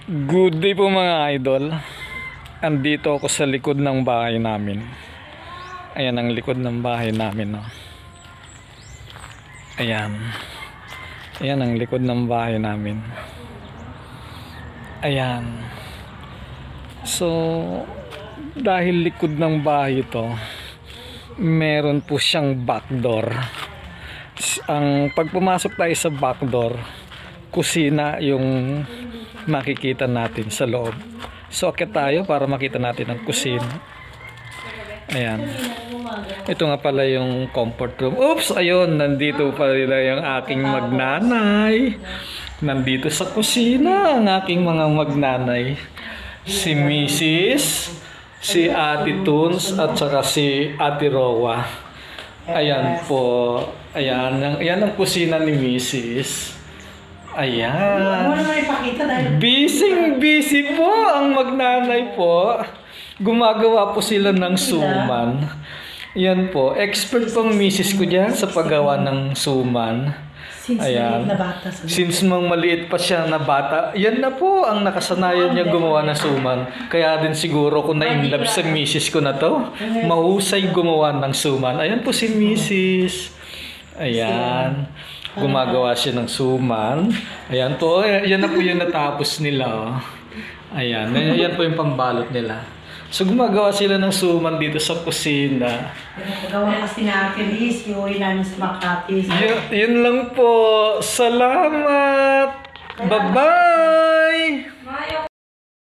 Good day po mga idol. Andito ako sa likod ng bahay namin. Ayan ang likod ng bahay namin, no? Ayan. Ayan ang likod ng bahay namin. Ayan. So, dahil likod ng bahay ito, meron po siyang backdoor. Ang pag pumasok tayo sa backdoor, kusina yung makikita natin sa loob. So akit tayo para makita natin ang kusina. Ayan. Ito nga pala yung comfort room. Oops! Ayun, nandito pala yung aking magnanay. Nandito sa kusina ang aking mga magnanay. Si Mrs., si Ate Toons, at saka si Ate Rowa. Ayan po. Ayan. Ayan ang kusina ni Mrs. Ayan. Busy po ang magnanay po. Gumagawa po sila ng suman. Yan po. Expert pong misis ko dyan sa paggawa ng suman. Ayan. Since mang maliit pa siya na bata, yan na po ang nakasanayan niya gumawa ng suman. Kaya din siguro kung na-inlove sa misis ko na to, mahusay gumawa ng suman. Ayan po si misis. Ayan. Gumagawa siya ng suman. Ayan po. Yan na po yung natapos nila. Oh. Ayan. Yan po yung pambalot nila. So gumagawa sila ng suman dito sa kusina. Nagagawa kasi na Feliz, yung namin sa Makati. Yun lang po. Salamat. Bye-bye.